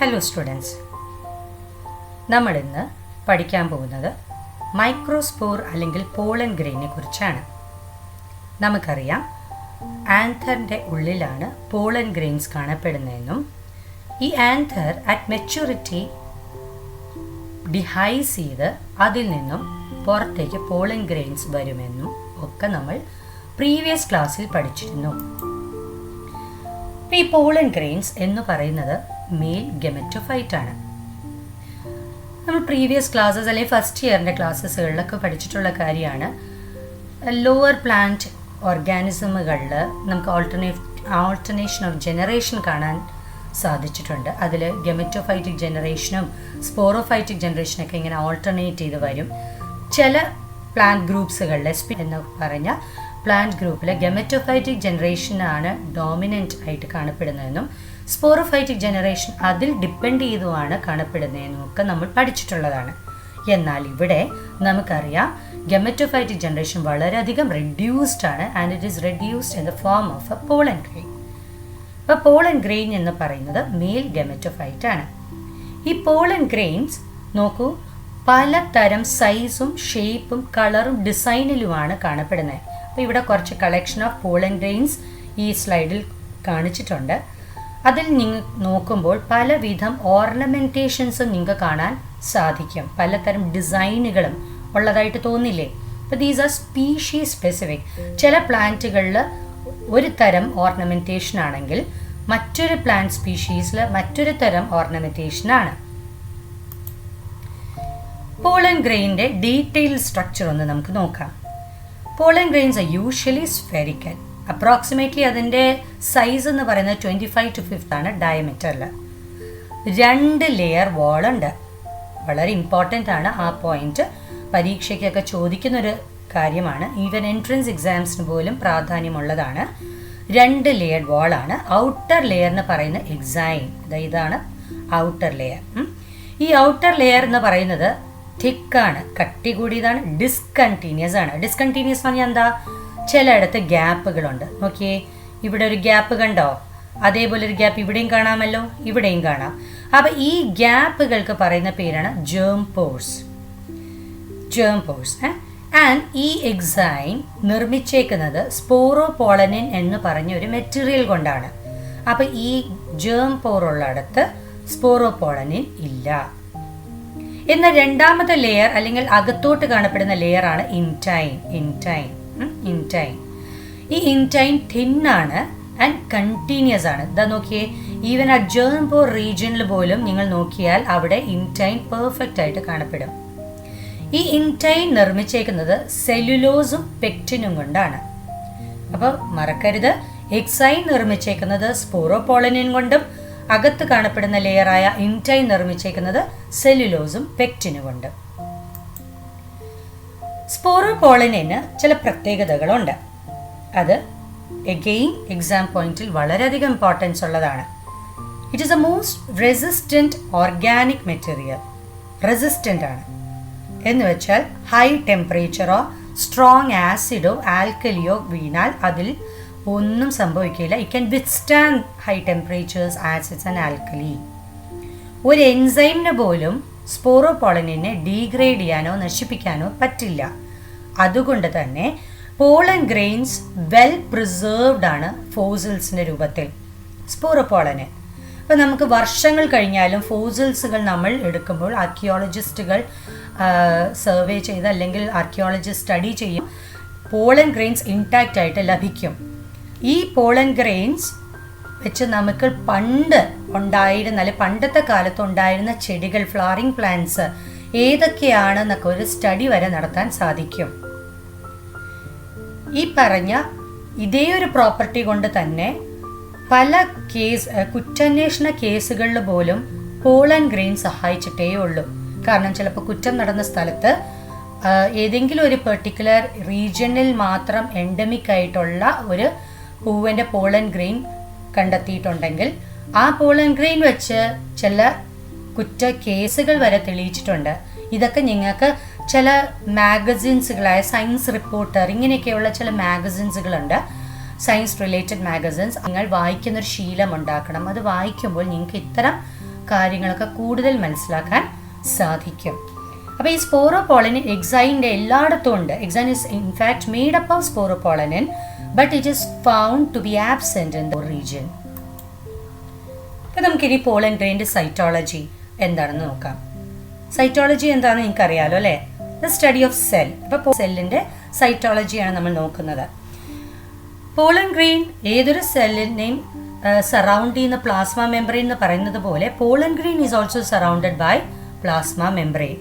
Hello students, നമ്മളിന്ന് പഠിക്കാൻ പോകുന്നത് മൈക്രോസ്പോർ അല്ലെങ്കിൽ പോളൻ ഗ്രെയിനെ കുറിച്ചാണ്. നമുക്കറിയാം, ആന്തറിൻ്റെ ഉള്ളിലാണ് പോളൻ ഗ്രെയിൻസ് കാണപ്പെടുന്നതെന്നും ഈ ആന്തർ അറ്റ് മെച്യൂരിറ്റി ഡിഹൈസ് ചെയ്ത് അതിൽ നിന്നും പുറത്തേക്ക് പോളൻ ഗ്രെയിൻസ് വരുമെന്നും ഒക്കെ നമ്മൾ പ്രീവിയസ് ക്ലാസ്സിൽ പഠിച്ചിരുന്നു. ഈ പോളൻ ഗ്രെയിൻസ് എന്ന് പറയുന്നത് മെയിൽ ഗെമറ്റോഫൈറ്റ് ആണ്. നമ്മൾ പ്രീവിയസ് ക്ലാസ്സസ് അല്ലെങ്കിൽ ഫസ്റ്റ് ഇയറിൻ്റെ ക്ലാസ്സസുകളിലൊക്കെ പഠിച്ചിട്ടുള്ള കാര്യമാണ്. ലോവർ പ്ലാന്റ് ഓർഗാനിസമുകളിൽ നമുക്ക് ആൾട്ടർനേഷൻ ഓഫ് ജനറേഷൻ കാണാൻ സാധിച്ചിട്ടുണ്ട്. അതിൽ ഗെമറ്റോഫൈറ്റിക് ജനറേഷനും സ്പോറോഫൈറ്റിക് ജനറേഷനൊക്കെ ഇങ്ങനെ ഓൾട്ടർനേറ്റ് ചെയ്ത് വരും. ചില പ്ലാന്റ് ഗ്രൂപ്പ്സുകളിലെ എന്ന് പറഞ്ഞ പ്ലാന്റ് ഗ്രൂപ്പിൽ ഗെമറ്റോഫൈറ്റിക് ജനറേഷനാണ് ഡോമിനൻ്റ് ആയിട്ട് കാണപ്പെടുന്നതെന്നും സ്പോറോഫൈറ്റിക് ജനറേഷൻ അതിൽ ഡിപ്പെൻഡ് ചെയ്തുമാണ് കാണപ്പെടുന്നതെന്നും ഒക്കെ നമ്മൾ പഠിച്ചിട്ടുള്ളതാണ്. എന്നാൽ ഇവിടെ നമുക്കറിയാം, ഗെമറ്റോഫൈറ്റിക് ജനറേഷൻ വളരെയധികം റെഡ്യൂസ്ഡ് ആണ് and it is reduced in the form of A pollen grain. അപ്പോൾ പോളൻ ഗ്രെയിൻ എന്ന് പറയുന്നത് മെയിൽ ഗെമറ്റോഫൈറ്റ് ആണ്. ഈ പോളൻ ഗ്രെയിൻസ് നോക്കൂ, പലതരം സൈസും ഷേപ്പും കളറും ഡിസൈനിലുമാണ് കാണപ്പെടുന്നത്. അപ്പോൾ ഇവിടെ കുറച്ച് കളക്ഷൻ ഓഫ് പോളൻ ഗ്രെയിൻസ് ഈ സ്ലൈഡിൽ കാണിച്ചിട്ടുണ്ട്. അതിൽ നിങ്ങൾ നോക്കുമ്പോൾ പലവിധം ഓർണമെൻറ്റേഷൻസും നിങ്ങൾക്ക് കാണാൻ സാധിക്കും. പലതരം ഡിസൈനുകളും ഉള്ളതായിട്ട് തോന്നില്ലേ? അപ്പോൾ ദീസ് ആർ സ്പീഷീസ് സ്പെസിഫിക്. ചില പ്ലാന്റുകളിൽ ഒരു തരം ഓർണമെൻറ്റേഷൻ ആണെങ്കിൽ മറ്റൊരു പ്ലാന്റ് സ്പീഷീസിൽ മറ്റൊരു തരം ഓർണമെൻറ്റേഷനാണ്. പോളൻ ഗ്രെയിൻ്റെ ഡീറ്റെയിൽ സ്ട്രക്ചർ ഒന്ന് നമുക്ക് നോക്കാം. Pollen grains are usually spherical. Approximately അതിൻ്റെ സൈസ് എന്ന് പറയുന്നത് 25 to 50 ആണ് ഡയമീറ്ററിൽ. 2 ലെയർ വാളുണ്ട്. വളരെ ഇമ്പോർട്ടൻ്റ് ആണ് ആ പോയിന്റ്. പരീക്ഷയ്ക്കൊക്കെ ചോദിക്കുന്നൊരു കാര്യമാണ്. ഈവൻ എൻട്രൻസ് എക്സാംസിന് പോലും പ്രാധാന്യമുള്ളതാണ്. 2 ലെയർ വാളാണ്. ഔട്ടർ ലെയർ എന്ന് പറയുന്ന എക്സൈൻ, ഇതാണ് ഔട്ടർ ലെയർ. ഈ ഔട്ടർ ലെയർ എന്ന് പറയുന്നത് തിക്കാണ്, കട്ടി കൂടിയതാണ്, ഡിസ്കണ്ടിന്യൂസ് ആണ്. ഡിസ്കണ്ടിന്യൂസ് എന്ന് പറഞ്ഞാൽ എന്താ? ചിലയിടത്ത് ഗ്യാപ്പുകളുണ്ട്. നോക്കിയേ, ഇവിടെ ഒരു ഗ്യാപ്പ് കണ്ടോ? അതേപോലെ ഒരു ഗ്യാപ്പ് ഇവിടെയും കാണാമല്ലോ, ഇവിടെയും കാണാം. അപ്പം ഈ ഗ്യാപ്പുകൾക്ക് പറയുന്ന പേരാണ് ജേം പോഴ്സ്. ആൻഡ് ഈ എക്സൈൻ നിർമ്മിച്ചേക്കുന്നത് സ്പോറോപോളനിൻ എന്ന് പറഞ്ഞ ഒരു മെറ്റീരിയൽ കൊണ്ടാണ്. അപ്പം ഈ ജേം പോറുള്ളിടത്ത് സ്പോറോപോളനിൻ ഇല്ല. എന്നാൽ രണ്ടാമത്തെ ലെയർ അല്ലെങ്കിൽ അകത്തോട്ട് കാണപ്പെടുന്ന ലെയറാണ് ഇൻറ്റൈൻ. ഈ ഇൻറ്റൈൻ തിന്നാണ് ആൻഡ് കണ്ടിന്യൂസ് ആണ്. ഇതാ നോക്കിയേ, ഈവൻ ആ ജേം പോർ റീജിയനിൽ പോലും നിങ്ങൾ നോക്കിയാൽ അവിടെ ഇൻറ്റൈൻ പെർഫെക്റ്റ് ആയിട്ട് കാണപ്പെടും. ഈ ഇൻറ്റൈൻ നിർമ്മിച്ചേക്കുന്നത് സെല്ലുലോസും പെക്റ്റിനും കൊണ്ടാണ്. അപ്പോൾ മറക്കരുത്, എക്സൈൻ നിർമ്മിച്ചേക്കുന്നത് സ്പോറോപോളനിൻ കൊണ്ടും അകത്ത് കാണപ്പെടുന്ന ലെയറായ ഇൻറ്റൈൻ നിർമ്മിച്ചേക്കുന്നത് സെല്ലുലോസും പെക്റ്റിനും കൊണ്ട്. സ്പോറോപോളനിന് ചില പ്രത്യേകതകളുണ്ട്. അത് എഗെയിൻ എക്സാം പോയിന്റിൽ വളരെയധികം ഇമ്പോർട്ടൻസ് ഉള്ളതാണ്. It is A most resistant organic material. Resistant ആണ് എന്ന് വെച്ചാൽ ഹൈ ടെമ്പറേച്ചറോ സ്ട്രോങ് ആസിഡോ ആൽക്കലിയോ വീണാൽ അതിൽ ഒന്നും സംഭവിക്കില്ല. It can withstand high temperatures, acids and alkali. ഒരു എൻസൈമിന് പോലും സ്പോറോപോളനിനെ ഡീഗ്രേഡ് ചെയ്യാനോ നശിപ്പിക്കാനോ പറ്റില്ല. അതുകൊണ്ട് തന്നെ പോളൻ ഗ്രെയിൻസ് വെൽ പ്രിസേർവ്ഡ് ആണ് ഫോസിൽസിൻ്റെ രൂപത്തിൽ. സ്പോറോപോളനിൻ അപ്പോൾ നമുക്ക് വർഷങ്ങൾ കഴിഞ്ഞാലും ഫോസിൽസുകൾ നമ്മൾ എടുക്കുമ്പോൾ ആർക്കിയോളജിസ്റ്റുകൾ സർവേ ചെയ്ത് അല്ലെങ്കിൽ ആർക്കിയോളജിസ്റ്റ് സ്റ്റഡി ചെയ്യും, പോളൻ ഗ്രെയിൻസ് ഇൻടാക്റ്റ് ആയിട്ട് ലഭിക്കും. ഈ പോളൻ ഗ്രെയിൻസ് വെച്ച് നമുക്ക് പണ്ട് ഉണ്ടായിരുന്ന അല്ലെങ്കിൽ പണ്ടത്തെ കാലത്ത് ഉണ്ടായിരുന്ന ചെടികൾ, ഫ്ലവറിംഗ് പ്ലാന്റ്സ് ഏതൊക്കെയാണെന്നൊക്കെ ഒരു സ്റ്റഡി വരെ നടത്താൻ സാധിക്കും. ഈ പറഞ്ഞ ഇതേ ഒരു പ്രോപ്പർട്ടി കൊണ്ട് തന്നെ പല കുറ്റാന്വേഷണ കേസുകളിൽ പോലും പോളൻ ഗ്രെയിൻ സഹായിച്ചിട്ടേ ഉള്ളൂ. കാരണം ചിലപ്പോൾ കുറ്റം നടന്ന സ്ഥലത്ത് ഏതെങ്കിലും ഒരു പെർട്ടിക്കുലർ റീജിയനിൽ മാത്രം എൻഡമിക് ആയിട്ടുള്ള ഒരു പൂവിൻ്റെ പോളൻ ഗ്രെയിൻ കണ്ടെത്തിയിട്ടുണ്ടെങ്കിൽ ആ പോളൻ ഗ്രെയിൻ വെച്ച് ചില കുറ്റ കേസുകൾ വരെ തെളിയിച്ചിട്ടുണ്ട്. ഇതൊക്കെ നിങ്ങൾക്ക് ചില മാഗസിൻസുകളായ സയൻസ് റിപ്പോർട്ടർ ഇങ്ങനെയൊക്കെയുള്ള ചില മാഗസിൻസുകളുണ്ട്, സയൻസ് റിലേറ്റഡ് മാഗസിൻസ്. നിങ്ങൾ വായിക്കുന്നൊരു ശീലം ഉണ്ടാക്കണം. അത് വായിക്കുമ്പോൾ നിങ്ങൾക്ക് ഇത്തരം കാര്യങ്ങളൊക്കെ കൂടുതൽ മനസ്സിലാക്കാൻ സാധിക്കും. അപ്പോൾ ഈ സ്പോറോപോളനിൻ എക്സൈൻ്റെ എല്ലായിടത്തും ഉണ്ട്. Exine is in fact made up of sporopollenin, but it is found to be absent in the region. അപ്പോൾ നമുക്കിനി പോളൻ ഗ്രെയിൻ്റെ സൈറ്റോളജി എന്താണെന്ന് നോക്കാം. സൈറ്റോളജി എന്താണെന്ന് നിങ്ങൾക്കറിയാലോ അല്ലേ? The study of cell. അപ്പോൾ സെല്ലിൻ്റെ സൈറ്റോളജിയാണ് നമ്മൾ നോക്കുന്നത്. പോളൻ ഗ്രെയിൻ ഏതൊരു സെല്ലിനെയും സറൗണ്ട് ചെയ്യുന്ന പ്ലാസ്മ മെംബ്രെയിൻ എന്ന് പറയുന്നത് പോലെ pollen grain is also surrounded by plasma membrane.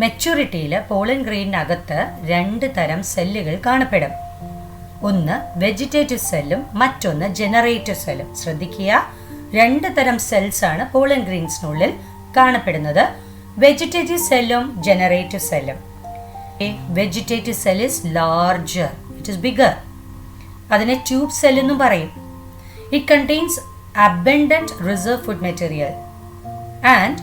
മെച്യൂരിറ്റിയിൽ പോളൻ ഗ്രെയിനകത്ത് 2 തരം സെല്ലുകൾ കാണപ്പെടും. ഒന്ന് വെജിറ്റേറ്റീവ് സെല്ലും മറ്റൊന്ന് ജനറേറ്റീവ് സെല്ലും. ശ്രദ്ധിക്കുക, 2 തരം സെൽസ് ആണ് പോളൻ ഗ്രെയിൻസിനുള്ളിൽ കാണപ്പെടുന്നത്, വെജിറ്റേറ്റീവ് സെല്ലും ജനറേറ്റീവ് സെല്ലും. Vegetative cell is larger, it is bigger. അതിനെ ട്യൂബ് സെൽ എന്നും പറയും. It contains abundant reserve food material and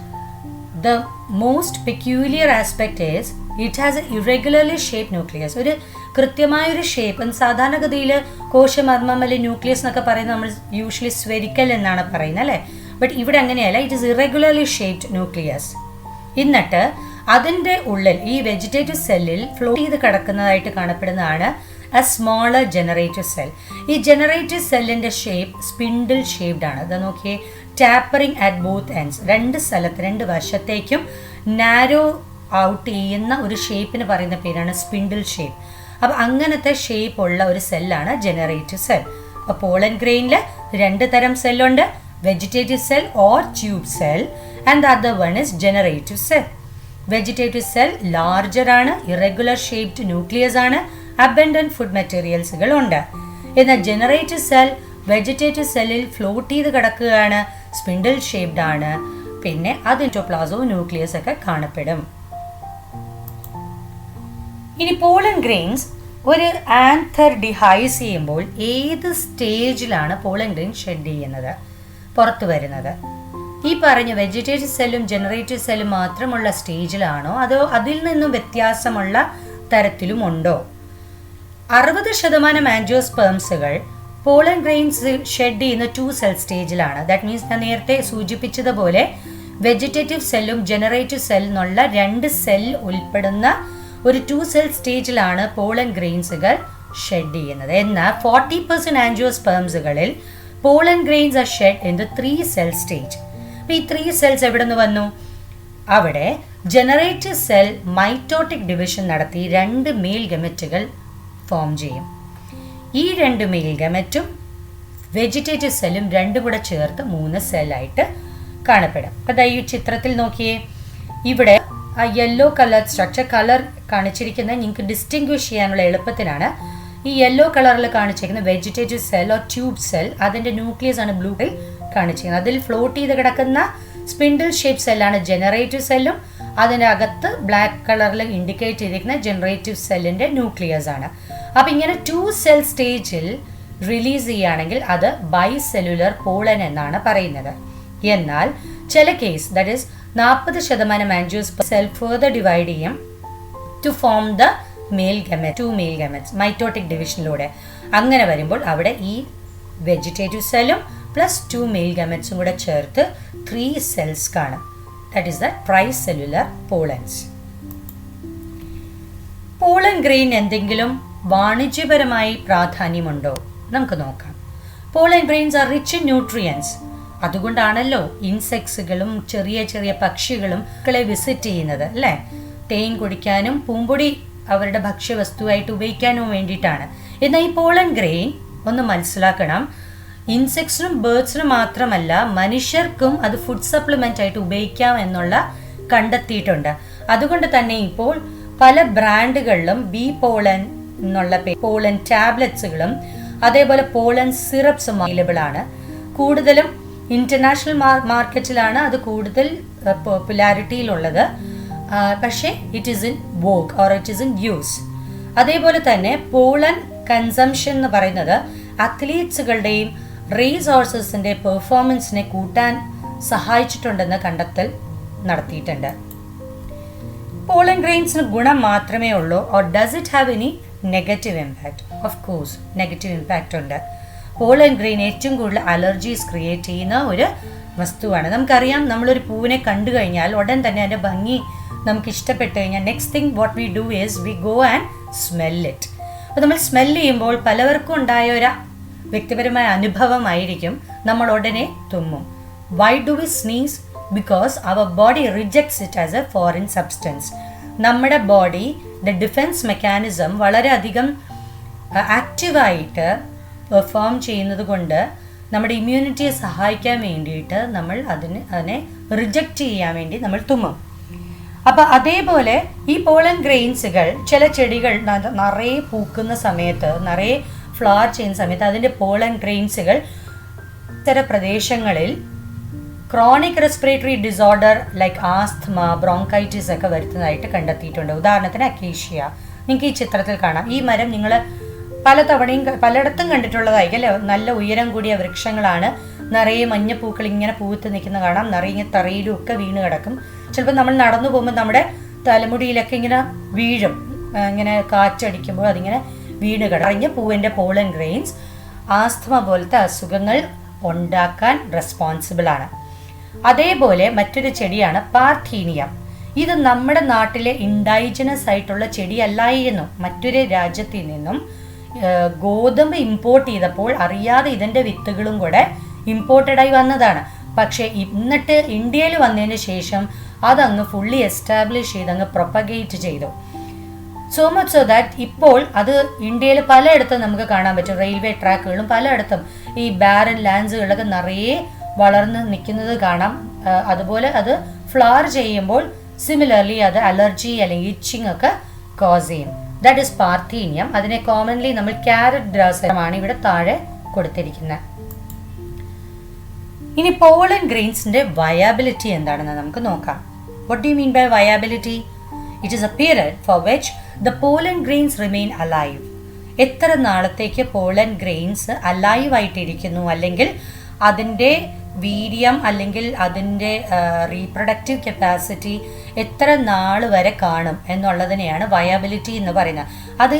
the most peculiar aspect is it has an irregularly shaped nucleus. ഒരു കൃത്യമായൊരു shape. സാധാരണഗതിയിൽ കോശമർമ്മം അല്ലെങ്കിൽ ന്യൂക്ലിയസ് എന്നൊക്കെ പറയുന്നത് നമ്മൾ യൂഷ്വലി സ്ഫെരിക്കൽ എന്നാണ് പറയുന്നത് അല്ലേ? ബട്ട് ഇവിടെ അങ്ങനെയല്ല, it is irregularly shaped nucleus. എന്നിട്ട് അതിൻ്റെ ഉള്ളിൽ ഈ വെജിറ്റേറ്റീവ് സെല്ലിൽ ഫ്ലോട്ട് ചെയ്ത് കിടക്കുന്നതായിട്ട് കാണപ്പെടുന്നതാണ് എ സ്മോളർ ജനറേറ്റീവ് സെൽ. ഈ ജനറേറ്റീവ് സെല്ലിൻ്റെ ഷേപ്പ് സ്പിൻഡിൽ ഷേപ്ഡ് ആണ്. അത് നോക്കിയേ, ടാപ്പറിങ് അറ്റ് ബോത്ത് എൻഡ്സ്. 2 സ്ഥലത്ത് 2 വശത്തേക്കും നാരോ ഔട്ട് ചെയ്യുന്ന ഒരു ഷേപ്പിന് പറയുന്ന പേരാണ് സ്പിൻഡിൽ ഷേപ്പ്. അപ്പോൾ അങ്ങനത്തെ ഷേപ്പ് ഉള്ള ഒരു സെല്ലാണ് ജനറേറ്റീവ് സെൽ. അപ്പോൾ പോളൻ ഗ്രെയിനിൽ 2 തരം സെല്ലുണ്ട്, vegetative cell or tube cell and the other one is generative cell. Vegetative cell larger ആണ്, ഇറഗുലർ ഷേപ്ഡ് ന്യൂക്ലിയസ് ആണ്, അബൻഡന്റ് ഫുഡ് മെറ്റീരിയൽസുകൾ ഉണ്ട്. എന്നാൽ ജനറേറ്റീവ് സെൽ വെജിറ്റേറ്റീവ് സെല്ലിൽ ഫ്ലോട്ട് ചെയ്ത് കിടക്കുകയാണ്, സ്പിൻഡിൽ ഷേപ്ഡ് ആണ്, പിന്നെ അതിൻ്റെ പ്ലാസോ ന്യൂക്ലിയസ് ഒക്കെ കാണപ്പെടും. ഇനി പോളൻ ഗ്രെയിൻസ് ഒരു ആന്തർ ഡിഹൈസ് ചെയ്യുമ്പോൾ ഏത് സ്റ്റേജിലാണ് പോളൻ ഗ്രെയിൻ ഷെഡ് ചെയ്യുന്നത്, പുറത്തു വരുന്നത്? ഈ പറഞ്ഞ വെജിറ്റേറ്റീവ് സെല്ലും ജനറേറ്റീവ് സെല്ലും മാത്രമുള്ള സ്റ്റേജിലാണോ അതോ അതിൽ നിന്നും വ്യത്യാസമുള്ള തരത്തിലും ഉണ്ടോ? 60% ആൻജിയോസ്പേംസുകൾ പോളൻ ഗ്രെയിൻസ് ഷെഡ് ചെയ്യുന്ന 2 സെൽ സ്റ്റേജിലാണ്. ദാറ്റ് മീൻസ് ഞാൻ നേരത്തെ സൂചിപ്പിച്ചതുപോലെ വെജിറ്റേറ്റീവ് സെല്ലും ജനറേറ്റീവ് സെൽ എന്നുള്ള 2 സെൽ ഉൾപ്പെടുന്ന ഒരു 2 സെൽ സ്റ്റേജിലാണ് പോളൻ ഗ്രെയിൻസുകൾ ഷെഡ് ചെയ്യുന്നത്. എന്നാൽ 40% ആൻജിയോസ്പേംസുകളിൽ pollen grains are shed in the 3 cell stage. അപ്പോൾ ഈ 3 സെൽസ് എവിടെ നിന്ന് വന്നു? അവിടെ ജനറേറ്റീവ് സെൽ മൈറ്റോട്ടിക് ഡിവിഷൻ നടത്തി 2 മെയിൽ ഗമെറ്റുകൾ ഫോം ചെയ്യും. ഈ 2 മെയിൽ ഗമെറ്റും വെജിറ്റേറ്റീവ് സെല്ലും 2 കൂടെ ചേർത്ത് 3 സെല്ലായിട്ട് കാണപ്പെടും. അപ്പോൾ ഈ ചിത്രത്തിൽ നോക്കിയേ, ഇവിടെ ആ യെല്ലോ കളർ സ്ട്രക്ചർ കളർ കാണിച്ചിരിക്കുന്നത് നിങ്ങൾക്ക് ഡിസ്റ്റിങ്വിഷ് ചെയ്യാനുള്ള എളുപ്പത്തിനാണ്. ഈ യെല്ലോ കളറിൽ കാണിച്ചിരിക്കുന്ന vegetative cell or tube cell, അതിൻ്റെ ന്യൂക്ലിയസ് ആണ് ബ്ലൂവിൽ കാണിച്ചിരിക്കുന്നത്. അതിൽ ഫ്ലോട്ട് ചെയ്ത് കിടക്കുന്ന സ്പിൻഡിൽ ഷേപ്പ് സെല്ലാണ് ജനറേറ്റീവ് സെല്ലും, അതിൻ്റെ അകത്ത് ബ്ലാക്ക് കളറിൽ ഇൻഡിക്കേറ്റ് ചെയ്തിരിക്കുന്ന ജനറേറ്റീവ് സെല്ലിൻ്റെ ന്യൂക്ലിയസ് ആണ്. അപ്പം ഇങ്ങനെ 2 സെൽ സ്റ്റേജിൽ റിലീസ് ചെയ്യുകയാണെങ്കിൽ അത് ബൈസെല്ലുലർ പോളൻ എന്നാണ് പറയുന്നത്. എന്നാൽ ചില case that is 40% angiosperm cell further divide ചെയ്യും to form the male gamete, 2 male gametes mitotic ഡിവിഷനിലൂടെ. അങ്ങനെ വരുമ്പോൾ അവിടെ ഈ വെജിറ്റേറ്റീവ് സെല്ലും പ്ലസ് 2 മെയിൽ ഗമെറ്റ്സും കൂടെ ചേർത്ത് 3 സെൽസ് കാണും. That is the tricellular pollens. Pollen grain എന്തെങ്കിലും വാണിജ്യപരമായി പ്രാധാന്യമുണ്ടോ? നമുക്ക് നോക്കാം. Pollen grains are rich in nutrients. അതുകൊണ്ടാണല്ലോ ഇൻസെക്ട്സുകളും ചെറിയ ചെറിയ പക്ഷികളും മക്കളെ വിസിറ്റ് ചെയ്യുന്നത് അല്ലേ? തേൻ കുടിക്കാനും പൂമ്പൊടി അവരുടെ ഭക്ഷ്യവസ്തുവായിട്ട് ഉപയോഗിക്കാനും വേണ്ടിയിട്ടാണ്. എന്നാൽ ഈ പോളൻ ഗ്രെയിൻ ഒന്ന് മനസ്സിലാക്കണം, ഇൻസെക്ട്സിനും ബേർഡ്സിനും മാത്രമല്ല മനുഷ്യർക്കും അത് ഫുഡ് സപ്ലിമെൻ്റ് ആയിട്ട് ഉപയോഗിക്കാം എന്നുള്ള കണ്ടെത്തിയിട്ടുണ്ട്. അതുകൊണ്ട് തന്നെ ഇപ്പോൾ പല ബ്രാൻഡുകളിലും ബി പോളൻ എന്നുള്ള പോളൻ ടാബ്ലറ്റ്സുകളും അതേപോലെ പോളൻ സിറപ്സും അവൈലബിൾ ആണ്. കൂടുതലും ഇന്റർനാഷണൽ മാർക്കറ്റിലാണ് അത് കൂടുതൽ പോപ്പുലാരിറ്റിയിലുള്ളത്. പക്ഷേ it is in vogue or it is in use. അതേപോലെ തന്നെ പോളൻ കൺസംഷൻ എന്ന് പറയുന്നത് അത്ലീറ്റ്സുകളുടെയും റേസ് ഹോഴ്സസിൻ്റെ പെർഫോമൻസിനെ കൂട്ടാൻ സഹായിച്ചിട്ടുണ്ടെന്ന് കണ്ടെത്തൽ നടത്തിയിട്ടുണ്ട്. പോളൻ ഗ്രെയിൻസിന് ഗുണം മാത്രമേ ഉള്ളൂ or does it have any negative impact? Of course negative impact ഉണ്ട്. പോളൻ ഗ്രെയിൻ ഏറ്റവും കൂടുതൽ അലർജീസ് ക്രിയേറ്റ് ചെയ്യുന്ന ഒരു വസ്തുവാണ്. നമുക്കറിയാം, നമ്മളൊരു പൂവിനെ കണ്ടു കഴിഞ്ഞാൽ ഉടൻ തന്നെ അതിൻ്റെ ഭംഗി നമുക്ക് ഇഷ്ടപ്പെട്ട് കഴിഞ്ഞാൽ next thing what we do is we go and smell it. അപ്പോൾ നമ്മൾ സ്മെൽ ചെയ്യുമ്പോൾ പലവർക്കും ഉണ്ടായ ഒരു വ്യക്തിപരമായ അനുഭവമായിരിക്കും നമ്മൾ ഉടനെ തുമ്മും. Why do we sneeze? Because our body rejects it as a foreign substance. നമ്മുടെ ബോഡി ഡിഫെൻസ് മെക്കാനിസം വളരെയധികം ആക്റ്റീവായിട്ട് പെർഫോം ചെയ്യുന്നത് കൊണ്ട് നമ്മുടെ ഇമ്മ്യൂണിറ്റിയെ സഹായിക്കാൻ വേണ്ടിയിട്ട് നമ്മൾ അതിനെ റിജക്റ്റ് ചെയ്യാൻ വേണ്ടി നമ്മൾ തുമ്മും. അപ്പം അതേപോലെ ഈ പോളൻ ഗ്രെയിൻസുകൾ ചില ചെടികൾ നിറയെ പൂക്കുന്ന സമയത്ത്, നിറയെ ഫ്ലവർ ചെയ്യുന്ന സമയത്ത് അതിൻ്റെ പോളൻ ഗ്രെയിൻസുകൾ ഇത്തരം പ്രദേശങ്ങളിൽ chronic respiratory disorder like asthma, bronchitis ഒക്കെ വരുത്തുന്നതായിട്ട് കണ്ടെത്തിയിട്ടുണ്ട്. ഉദാഹരണത്തിന് അക്കേഷ്യ. നിങ്ങൾക്ക് ഈ ചിത്രത്തിൽ കാണാം. ഈ മരം നിങ്ങൾ പലയിടത്തും കണ്ടിട്ടുള്ളതായിരിക്കും അല്ലേ. നല്ല ഉയരം കൂടിയ വൃക്ഷങ്ങളാണ്. നിറയെ മഞ്ഞപ്പൂക്കൾ ഇങ്ങനെ പൂത്ത് നിൽക്കുന്ന കാണാം. നിറയെ തറയിലും ഒക്കെ വീണ് കിടക്കും. ചിലപ്പോൾ നമ്മൾ നടന്നു പോകുമ്പോൾ നമ്മുടെ തലമുടിയിലൊക്കെ ഇങ്ങനെ വീഴും. ഇങ്ങനെ കാറ്റടിക്കുമ്പോൾ അതിങ്ങനെ വീണ് കിടഞ്ഞ പൂവിൻ്റെ പോളൻ ഗ്രെയിൻസ് ആസ്തമ പോലത്തെ അസുഖങ്ങൾ ഉണ്ടാക്കാൻ റെസ്പോൺസിബിൾ ആണ്. അതേപോലെ മറ്റൊരു ചെടിയാണ് പാർഥീനിയം. ഇത് നമ്മുടെ നാട്ടിലെ ഇൻഡൈജനസ് ആയിട്ടുള്ള ചെടിയല്ലായിരുന്നു. മറ്റൊരു രാജ്യത്തിൽ നിന്നും ഗോതമ്പ് ഇമ്പോർട്ട് ചെയ്തപ്പോൾ അറിയാതെ ഇതിൻ്റെ വിത്തുകളും കൂടെ ഇമ്പോർട്ടഡായി വന്നതാണ്. പക്ഷേ എന്നിട്ട് ഇന്ത്യയിൽ വന്നതിന് ശേഷം അതങ്ങ് ഫുള്ളി എസ്റ്റാബ്ലിഷ് ചെയ്ത് അങ്ങ് പ്രൊപ്പഗേറ്റ് ചെയ്തു. സോ മച്ച് സോ ദാറ്റ് ഇപ്പോൾ അത് ഇന്ത്യയിൽ പലയിടത്തും നമുക്ക് കാണാൻ പറ്റും. റെയിൽവേ ട്രാക്കുകളും പലയിടത്തും ഈ ബാരൻ ലാൻഡ്സുകളിലൊക്കെ നിറയെ വളർന്ന് നിൽക്കുന്നത് കാണാം. അതുപോലെ അത് ഫ്ലവർ ചെയ്യുമ്പോൾ സിമിലർലി അത് അലർജി അല്ലെങ്കിൽ ഇച്ചിങ് ഒക്കെ കോസ് ചെയ്യും. That is parthenium. അതിനെ കോമൺലി നമ്മൾ ക്യാരറ്റ് ഗ്രാസമാണ് ഇവിടെ താഴെ കൊടുത്തിരിക്കുന്നത്. ഇനി പോളൻ ഗ്രെയിൻസിന്റെ വയാബിലിറ്റി എന്താണെന്ന് നമുക്ക് നോക്കാം. What do you mean by viability? It is a period for which the pollen grains remain alive. എത്ര നാളത്തേക്ക് പോളൻ ഗ്രെയിൻസ് അലൈവ് ആയിട്ടിരിക്കുന്നു, അല്ലെങ്കിൽ അതിൻ്റെ വീര്യം അല്ലെങ്കിൽ അതിൻ്റെ റീപ്രൊഡക്റ്റീവ് കപ്പാസിറ്റി എത്ര നാൾ വരെ കാണും എന്നുള്ളതിനെയാണ് വയാബിലിറ്റി എന്ന് പറയുന്നത്. അത്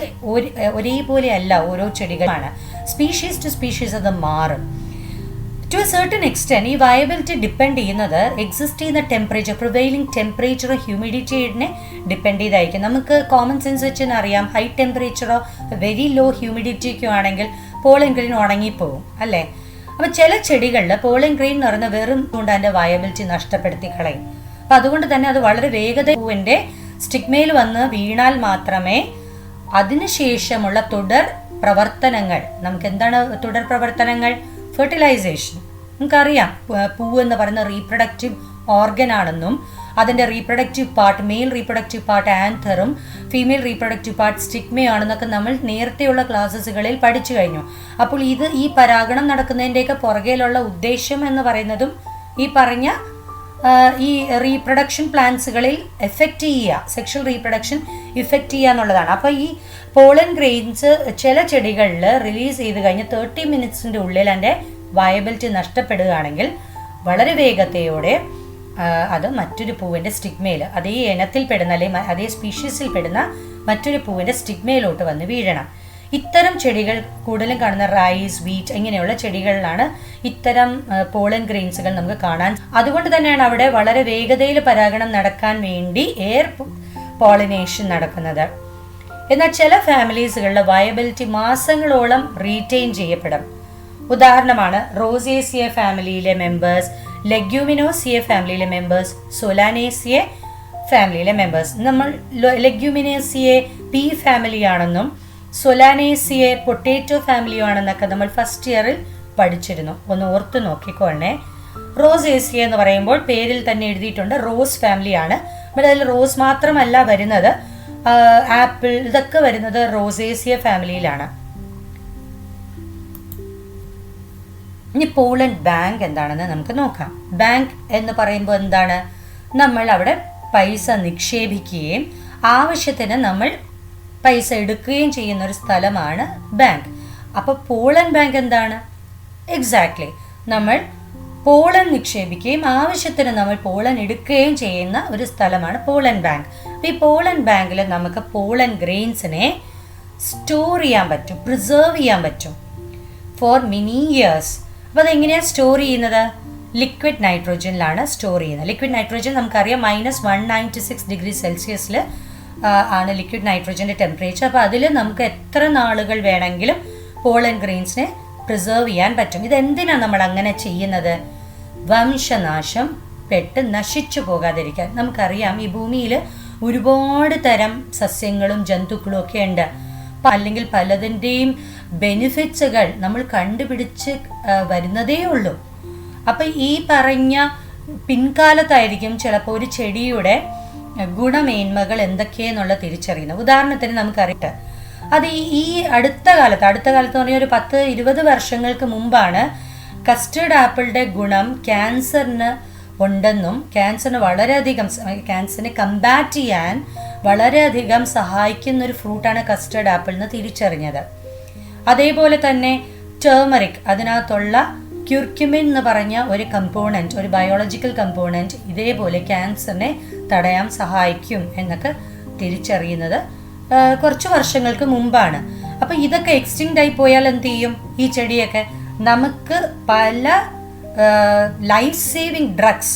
ഒരേപോലെ അല്ല, ഓരോ ചെടികളാണ്. സ്പീഷീസ് ടു സ്പീഷീസ് അത് മാറും. ടു എ സർട്ടൻ എക്സ്റ്റെൻറ്റ് ഈ വയബിലിറ്റി ഡിപ്പെൻഡ് ചെയ്യുന്നത് എക്സിസ്റ്റ് ചെയ്യുന്ന ടെമ്പറേച്ചർ, പ്രിവെയിലിംഗ് ടെമ്പറേച്ചറോ ഹ്യൂമിഡിറ്റിനെ ഡിപ്പെൻഡ് ചെയ്തായിരിക്കും. നമുക്ക് കോമൺ സെൻസ് വെച്ച് തന്നെ അറിയാം, ഹൈ ടെമ്പറേച്ചറോ വെരി ലോ ഹ്യൂമിഡിറ്റിക്കോ ആണെങ്കിൽ പോളൻ ഗ്രെയിൻ ഉണങ്ങിപ്പോവും അല്ലേ. അപ്പോൾ ചില ചെടികളിൽ പോളൻ ഗ്രെയിൻ എന്ന് പറയുന്ന വെറും കൊണ്ട് അതിൻ്റെ വയബിലിറ്റി നഷ്ടപ്പെടുത്തി കളയും. അപ്പം അതുകൊണ്ട് തന്നെ അത് വളരെ വേഗത പൂവിൻ്റെ സ്റ്റിഗ്മയിൽ വന്ന് വീണാൽ മാത്രമേ അതിനുശേഷമുള്ള തുടർ പ്രവർത്തനങ്ങൾ, നമുക്ക് എന്താണ് തുടർ പ്രവർത്തനങ്ങൾ? ഫെർട്ടിലൈസേഷൻ. നമുക്കറിയാം പൂവ് എന്ന് പറയുന്ന റീപ്രൊഡക്റ്റീവ് ഓർഗൻ ആണെന്നും അതിൻ്റെ reproductive part, male reproductive part ആൻതറും ഫീമെയിൽ റീപ്രൊഡക്റ്റീവ് പാർട്ട് സ്റ്റിഗ്മയാണെന്നൊക്കെ നമ്മൾ നേരത്തെയുള്ള ക്ലാസ്സുകളിൽ പഠിച്ചു കഴിഞ്ഞു. അപ്പോൾ ഈ പരാഗണം നടക്കുന്നതിൻ്റെയൊക്കെ പുറകെയുള്ള ഉദ്ദേശം എന്ന് പറയുന്നതും ഈ പറഞ്ഞ ഈ റീപ്രൊഡക്ഷൻ പ്ലാന്റ്സുകളിൽ എഫക്റ്റ് ചെയ്യുക, സെക്ഷൽ റീപ്രൊഡക്ഷൻ ഇഫക്റ്റ് ചെയ്യുക എന്നുള്ളതാണ്. അപ്പോൾ ഈ പോളൻ ഗ്രെയിൻസ് ചില ചെടികളിൽ റിലീസ് ചെയ്ത് കഴിഞ്ഞ് 30 മിനിറ്റ്സിൻ്റെ ഉള്ളിൽ അതിൻ്റെ വയബിലിറ്റി നഷ്ടപ്പെടുകയാണെങ്കിൽ വളരെ വേഗതയോടെ അത് മറ്റൊരു പൂവിൻ്റെ സ്റ്റിഗ്മയിൽ, അതേ ഇനത്തിൽ പെടുന്ന അല്ലെങ്കിൽ അതേ സ്പീഷീസിൽ പെടുന്ന മറ്റൊരു പൂവിൻ്റെ സ്റ്റിഗ്മയിലോട്ട് വന്ന് വീഴണം. ഇത്തരം ചെടികൾ കൂടുതലും കാണുന്ന റൈസ്, വീറ്റ് ഇങ്ങനെയുള്ള ചെടികളിലാണ് ഇത്തരം പോളൻ ഗ്രെയിൻസുകൾ നമുക്ക് കാണാൻ. അതുകൊണ്ട് തന്നെയാണ് അവിടെ വളരെ വേഗതയിൽ പരാഗണം നടക്കാൻ വേണ്ടി എയർ പോളിനേഷൻ നടക്കുന്നത്. എന്നാൽ ചില ഫാമിലീസുകളിലെ വയബിലിറ്റി മാസങ്ങളോളം റീറ്റെയിൻ ചെയ്യപ്പെടും. ഉദാഹരണമാണ് റോസേസിയ ഫാമിലിയിലെ മെമ്പേഴ്സ്, ലെഗ്യൂമിനോസിയ ഫാമിലിയിലെ മെമ്പേഴ്സ്, സൊലാനേസിയ ഫാമിലിയിലെ മെമ്പേഴ്സ്. നമ്മൾ ലെഗ്യൂമിനേസിയെ പീ ഫാമിലിയാണെന്നും സൊലാനേസിയെ പൊട്ടേറ്റോ ഫാമിലിയാണെന്നൊക്കെ നമ്മൾ ഫസ്റ്റ് ഇയറിൽ പഠിച്ചിരുന്നു. ഒന്ന് ഓർത്ത് നോക്കിക്കോണേ. റോസേസിയ എന്ന് പറയുമ്പോൾ പേരിൽ തന്നെ എഴുതിയിട്ടുണ്ട് റോസ് ഫാമിലിയാണ്. ബട്ട് അതിൽ റോസ് മാത്രമല്ല വരുന്നത്, ആപ്പിൾ ഇതൊക്കെ വരുന്നത് റോസേസിയ ഫാമിലിയിലാണ്. ഇനി പോളൻ ബാങ്ക് എന്താണെന്ന് നമുക്ക് നോക്കാം. ബാങ്ക് എന്ന് പറയുമ്പോൾ എന്താണ്? നമ്മൾ അവിടെ പൈസ നിക്ഷേപിക്കുകയും ആവശ്യത്തിന് നമ്മൾ പൈസ എടുക്കുകയും ചെയ്യുന്ന ഒരു സ്ഥലമാണ് ബാങ്ക്. അപ്പോൾ പോളൻ ബാങ്ക് എന്താണ്? എക്സാക്ട്ലി നമ്മൾ പോളൻ നിക്ഷേപിക്കുകയും ആവശ്യത്തിന് നമ്മൾ പോളൻ എടുക്കുകയും ചെയ്യുന്ന ഒരു സ്ഥലമാണ് പോളൻ ബാങ്ക്. അപ്പോൾ ഈ പോളൻ ബാങ്കിൽ നമുക്ക് പോളൻ ഗ്രെയിൻസിനെ സ്റ്റോർ ചെയ്യാൻ പറ്റും, പ്രിസർവ് ചെയ്യാൻ പറ്റും. For many years. അപ്പോൾ അതെങ്ങനെയാണ് സ്റ്റോർ ചെയ്യുന്നത്? ലിക്വിഡ് നൈട്രോജനിലാണ് സ്റ്റോർ ചെയ്യുന്നത്. ലിക്വിഡ് നൈട്രോജൻ നമുക്കറിയാം -196°C ആണ് ലിക്വിഡ് നൈട്രോജൻ്റെ ടെമ്പറേച്ചർ. അപ്പോൾ അതിൽ നമുക്ക് എത്ര നാളുകൾ വേണമെങ്കിലും പോളൻ ഗ്രെയിൻസിനെ പ്രിസർവ് ചെയ്യാൻ പറ്റും. ഇതെന്തിനാണ് നമ്മൾ അങ്ങനെ ചെയ്യുന്നത്? വംശനാശം പെട്ട് നശിച്ചു പോകാതിരിക്കാൻ. നമുക്കറിയാം ഈ ഭൂമിയിൽ ഒരുപാട് തരം സസ്യങ്ങളും ജന്തുക്കളും ഒക്കെ ഉണ്ട്. അല്ലെങ്കിൽ പലതിൻ്റെയും ബെനിഫിറ്റ്സുകൾ നമ്മൾ കണ്ടുപിടിച്ച് വരുന്നതേ ഉള്ളൂ. അപ്പം ഈ പറഞ്ഞ പിൻകാലത്തായിരിക്കും ചിലപ്പോൾ ഒരു ചെടിയുടെ ഗുണമേന്മകൾ എന്തൊക്കെയെന്നുള്ള തിരിച്ചറിയുന്നത്. ഉദാഹരണത്തിന് നമുക്കറിയാം, അത് ഈ അടുത്ത കാലത്ത് പറഞ്ഞാൽ ഒരു 10-20 വർഷങ്ങൾക്ക് മുമ്പാണ് കസ്റ്റേർഡ് ആപ്പിളിൻ്റെ ഗുണം ക്യാൻസറിന് ഉണ്ടെന്നും ക്യാൻസറിനെ കമ്പാറ്റ് ചെയ്യാൻ വളരെയധികം സഹായിക്കുന്ന ഒരു ഫ്രൂട്ടാണ് കസ്റ്റേർഡ് ആപ്പിൾ എന്ന് തിരിച്ചറിഞ്ഞത്. അതേപോലെ തന്നെ ടേമറിക്, അതിനകത്തുള്ള ക്യൂർക്യുമിൻ എന്ന് പറഞ്ഞ ഒരു കമ്പോണൻറ്റ്, ഒരു ബയോളജിക്കൽ കമ്പോണൻറ്റ് ഇതേപോലെ ക്യാൻസറിനെ തടയാൻ സഹായിക്കും എന്നൊക്കെ തിരിച്ചറിയുന്നത് കുറച്ച് വർഷങ്ങൾക്ക് മുമ്പാണ്. അപ്പോൾ ഇതൊക്കെ എക്സ്റ്റിങ്ക്റ്റ് ആയി പോയാൽ എന്ത് ചെയ്യും? ഈ ചെടിയൊക്കെ നമുക്ക് പല ലൈഫ് സേവിങ് ഡ്രഗ്സ്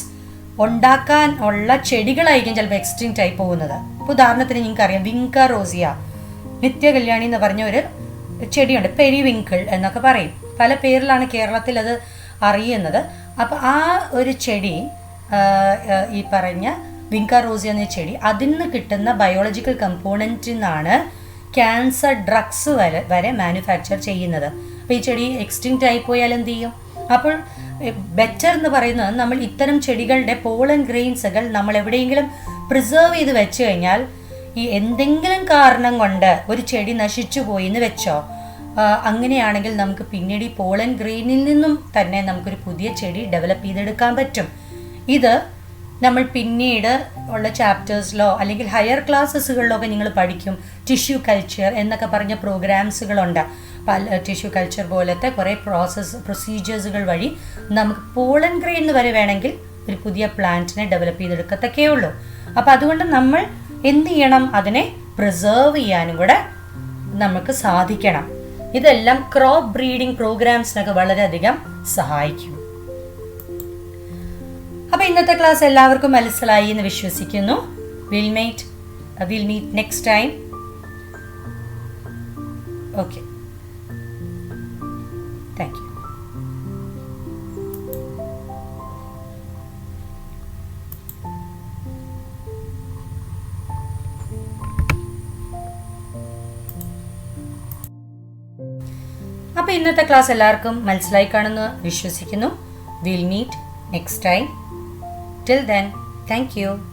ഉണ്ടാക്കാൻ ഉള്ള ചെടികളായിരിക്കും ചിലപ്പോൾ എക്സ്റ്റിങ്ക്റ്റ് ആയി പോകുന്നത്. ഇപ്പോൾ ഉദാഹരണത്തിന് നിങ്ങൾക്കറിയാം വിങ്ക റോസിയ, നിത്യകല്യാണി എന്ന് പറഞ്ഞ ഒരു ചെടിയുണ്ട്, പെരിവിങ്കിൾ എന്നൊക്കെ പറയും. പല പേരിലാണ് കേരളത്തിൽ അത് അറിയുന്നത്. അപ്പോൾ ആ ഒരു ചെടി, ഈ പറഞ്ഞ വിങ്ക റോസിയ എന്ന ചെടി, അതിൽ നിന്ന് കിട്ടുന്ന ബയോളജിക്കൽ കമ്പോണൻറ്റിൽ നിന്നാണ് ക്യാൻസർ ഡ്രഗ്സ് വരെ മാനുഫാക്ചർ ചെയ്യുന്നത്. അപ്പോൾ ഈ ചെടി എക്സ്റ്റിങ്ക്റ്റ് ആയിപ്പോയാൽ എന്ത് ചെയ്യും? അപ്പോൾ ബെറ്റർ എന്ന് പറയുന്നത് നമ്മൾ ഇത്തരം ചെടികളുടെ പോളൻ ഗ്രെയിൻസുകൾ നമ്മൾ എവിടെയെങ്കിലും പ്രിസർവ് ചെയ്ത് വെച്ച് കഴിഞ്ഞാൽ, ഈ എന്തെങ്കിലും കാരണം കൊണ്ട് ഒരു ചെടി നശിച്ചു പോയി എന്ന് വെച്ചോ, അങ്ങനെയാണെങ്കിൽ നമുക്ക് പിന്നീട് ഈ പോളൻ ഗ്രെയിനിൽ നിന്നും തന്നെ നമുക്കൊരു പുതിയ ചെടി ഡെവലപ്പ് ചെയ്തെടുക്കാൻ പറ്റും. ഇത് നമ്മൾ പിന്നീട് ഉള്ള ചാപ്റ്റേഴ്സിലോ അല്ലെങ്കിൽ ഹയർ ക്ലാസ്സസുകളിലോ ഒക്കെ നിങ്ങൾ പഠിക്കും. ടിഷ്യൂ കൾച്ചർ എന്നൊക്കെ പറഞ്ഞ പ്രോഗ്രാംസുകളുണ്ട്. ടിഷ്യൂ കൾച്ചർ പോലത്തെ കുറേ പ്രൊസീജിയേഴ്സുകൾ വഴി നമുക്ക് പോളൻ ഗ്രെയിൻ വരെ വേണമെങ്കിൽ ഒരു പുതിയ പ്ലാന്റിനെ ഡെവലപ്പ് ചെയ്തെടുക്കത്തക്കേ ഉള്ളൂ. അപ്പോൾ അതുകൊണ്ട് നമ്മൾ എന്ത് ചെയ്യണം? അതിനെ പ്രിസർവ് ചെയ്യാനും കൂടെ നമുക്ക് സാധിക്കണം. ഇതെല്ലാം ക്രോപ്പ് ബ്രീഡിംഗ് പ്രോഗ്രാംസിനൊക്കെ വളരെയധികം സഹായിക്കും. അപ്പോൾ ഇന്നത്തെ ക്ലാസ് എല്ലാവർക്കും മനസ്സിലായി എന്ന് വിശ്വസിക്കുന്നു. Will meet next time. Okay, thank you. അപ്പോൾ ഇന്നത്തെ ക്ലാസ് എല്ലാവർക്കും മനസ്സിലായി കാണുമെന്ന് വിശ്വസിക്കുന്നു. Will meet next time. Till then, thank you.